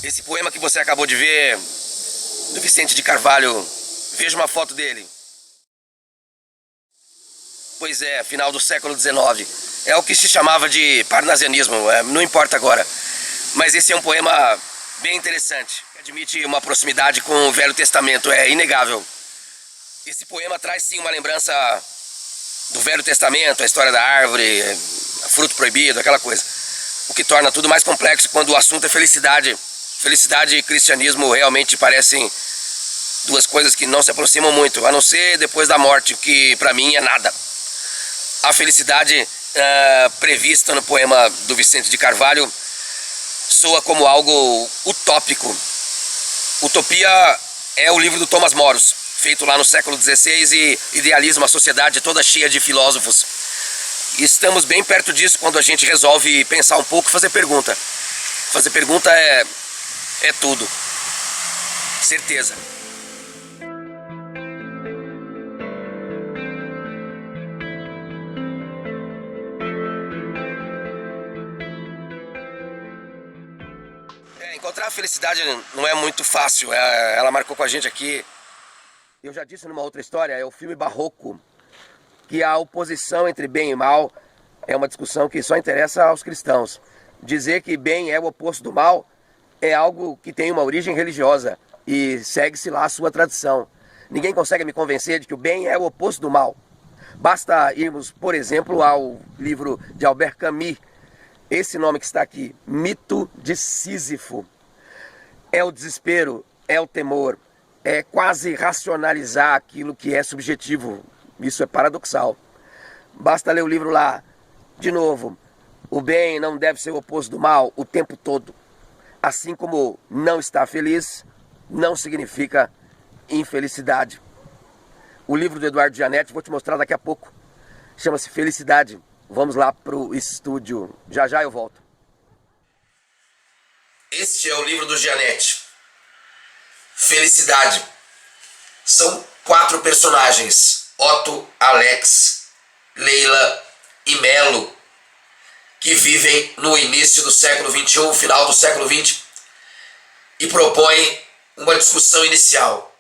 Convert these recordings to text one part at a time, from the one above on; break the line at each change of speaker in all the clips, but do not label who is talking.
Esse poema que você acabou de ver, do Vicente de Carvalho, veja uma foto dele. Pois é, final do século XIX. É o que se chamava de parnasianismo, não importa agora. Mas esse é um poema bem interessante, que admite uma proximidade com o Velho Testamento, é inegável. Esse poema traz sim uma lembrança do Velho Testamento, a história da árvore, fruto proibido, aquela coisa. O que torna tudo mais complexo quando o assunto é felicidade. Felicidade e cristianismo realmente parecem duas coisas que não se aproximam muito, a não ser depois da morte, que para mim é nada. A felicidade prevista no poema do Vicente de Carvalho soa como algo utópico. Utopia é o livro do Thomas Moros, feito lá no século XVI e idealiza uma sociedade toda cheia de filósofos. E estamos bem perto disso quando a gente resolve pensar um pouco e fazer pergunta. Fazer pergunta é tudo. Certeza. Encontrar a felicidade não é muito fácil, ela marcou com a gente aqui. Eu já disse numa outra história, é o filme Barroco, que a oposição entre bem e mal é uma discussão que só interessa aos cristãos. Dizer que bem é o oposto do mal é algo que tem uma origem religiosa e segue-se lá a sua tradição. Ninguém consegue me convencer de que o bem é o oposto do mal. Basta irmos, por exemplo, ao livro de Albert Camus. Esse nome que está aqui, Mito de Sísifo. É o desespero, é o temor, é quase racionalizar aquilo que é subjetivo. Isso é paradoxal. Basta ler o livro lá, de novo. O bem não deve ser o oposto do mal o tempo todo. Assim como não estar feliz não significa infelicidade. O livro do Eduardo Gianetti, vou te mostrar daqui a pouco, chama-se Felicidade. Vamos lá pro estúdio. Já já eu volto. Este é o livro do Gianetti. Felicidade. São 4 personagens. Otto, Alex, Leila e Melo, que vivem no início do século XXI, final do século XX, e propõem uma discussão inicial.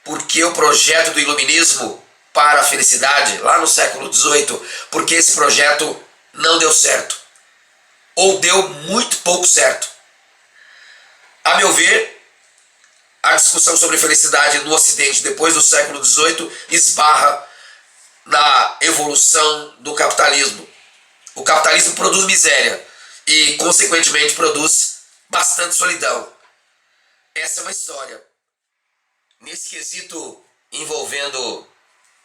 Por que o projeto do iluminismo para a felicidade, lá no século XVIII, porque esse projeto não deu certo, ou deu muito pouco certo. A meu ver, a discussão sobre felicidade no Ocidente depois do século XVIII esbarra na evolução do capitalismo. O capitalismo produz miséria e, consequentemente, produz bastante solidão. Essa é uma história. Nesse quesito envolvendo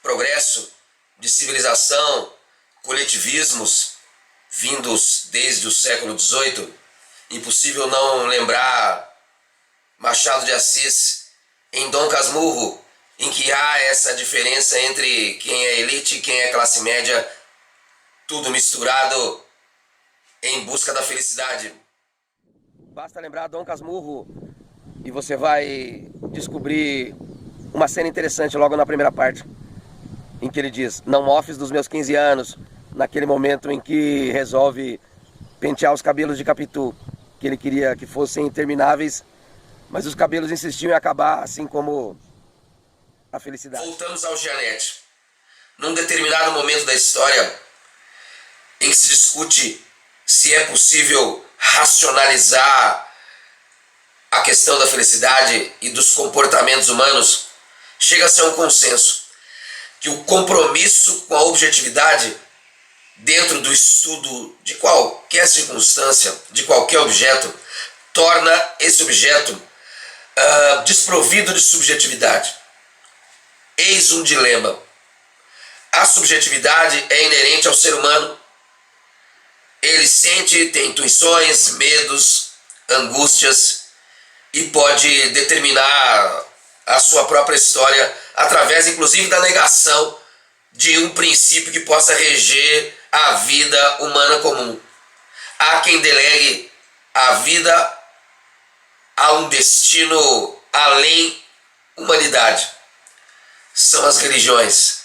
progresso de civilização, coletivismos vindos desde o século XVIII, impossível não lembrar Machado de Assis em Dom Casmurro, em que há essa diferença entre quem é elite e quem é classe média, tudo misturado em busca da felicidade. Basta lembrar Dom Casmurro e você vai descobrir uma cena interessante logo na primeira parte, em que ele diz: não mofes dos meus 15 anos, naquele momento em que resolve pentear os cabelos de Capitu, que ele queria que fossem intermináveis, mas os cabelos insistiam em acabar, assim como a felicidade. Voltamos ao Gianetti. Num determinado momento da história, em que se discute se é possível racionalizar a questão da felicidade e dos comportamentos humanos, chega-se a um consenso que o compromisso com a objetividade dentro do estudo de qualquer circunstância, de qualquer objeto, torna esse objeto desprovido de subjetividade. Eis um dilema. A subjetividade é inerente ao ser humano. Ele sente, tem intuições, medos, angústias e pode determinar a sua própria história através, inclusive, da negação de um princípio que possa reger a vida humana comum. Há quem delegue a vida a um destino além humanidade. São as religiões.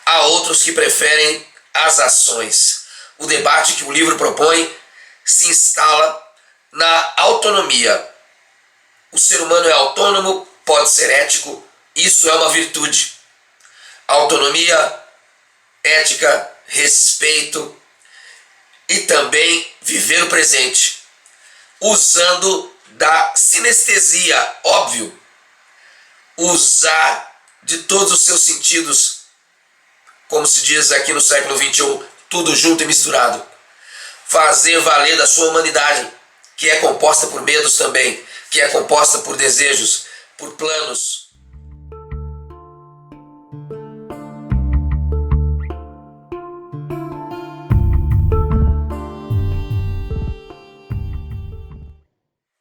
Há outros que preferem as ações. O debate que o livro propõe se instala na autonomia. O ser humano é autônomo, pode ser ético, isso é uma virtude. Autonomia, ética, respeito e também viver o presente, usando da sinestesia, óbvio, usar de todos os seus sentidos, como se diz aqui no século XXI, tudo junto e misturado. Fazer valer da sua humanidade, que é composta por medos também, que é composta por desejos, por planos.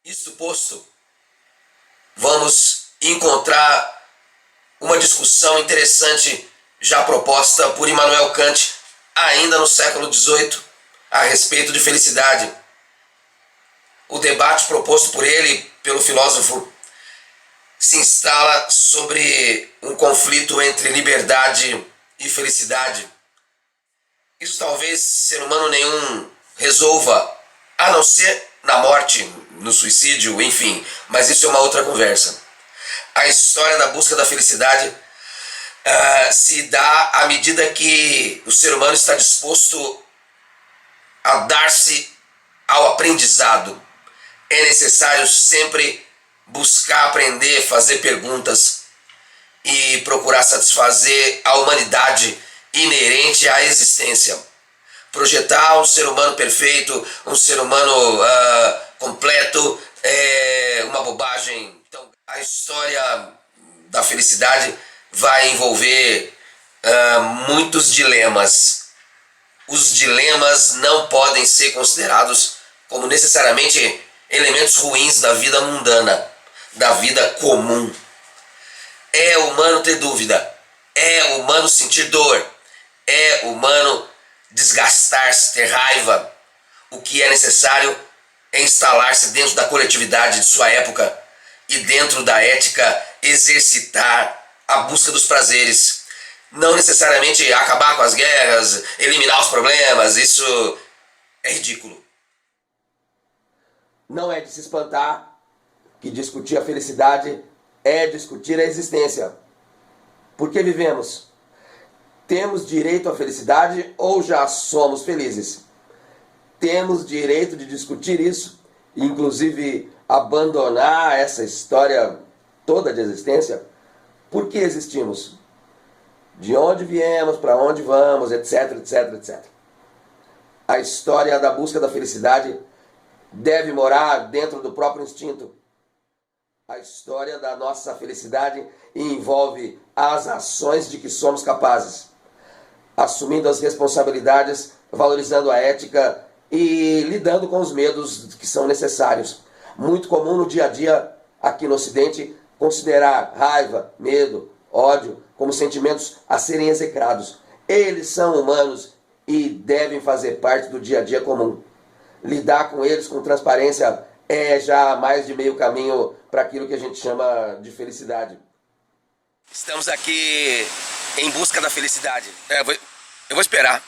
Isto posto, vamos encontrar uma discussão interessante já proposta por Immanuel Kant, ainda no século XVIII, a respeito de felicidade. O debate proposto por ele, pelo filósofo, se instala sobre um conflito entre liberdade e felicidade. Isso talvez ser humano nenhum resolva, a não ser na morte, no suicídio, enfim, mas isso é uma outra conversa. A história da busca da felicidade se dá à medida que o ser humano está disposto a dar-se ao aprendizado. É necessário sempre buscar aprender, fazer perguntas e procurar satisfazer a humanidade inerente à existência. Projetar um ser humano perfeito, um ser humano completo, é uma bobagem. Então, a história da felicidade vai envolver muitos dilemas. Os dilemas não podem ser considerados como necessariamente elementos ruins da vida mundana, da vida comum. É humano ter dúvida, é humano sentir dor, é humano desgastar-se, ter raiva. O que é necessário é instalar-se dentro da coletividade de sua época e dentro da ética exercitar a busca dos prazeres. Não necessariamente acabar com as guerras, eliminar os problemas, isso é ridículo. Não é de se espantar que discutir a felicidade é discutir a existência. Por que vivemos? Temos direito à felicidade ou já somos felizes? Temos direito de discutir isso, inclusive abandonar essa história toda de existência? Por que existimos? De onde viemos, para onde vamos, etc, etc, etc. A história da busca da felicidade deve morar dentro do próprio instinto. A história da nossa felicidade envolve as ações de que somos capazes, assumindo as responsabilidades, valorizando a ética e lidando com os medos que são necessários. Muito comum no dia a dia, aqui no Ocidente, considerar raiva, medo, ódio como sentimentos a serem execrados. Eles são humanos e devem fazer parte do dia a dia comum. Lidar com eles com transparência é já mais de meio caminho para aquilo que a gente chama de felicidade. Estamos aqui em busca da felicidade. Eu vou esperar.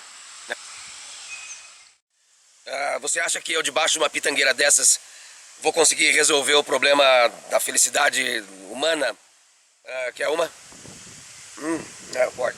Você acha que eu, debaixo de uma pitangueira dessas, vou conseguir resolver o problema da felicidade humana? Quer uma? Pode.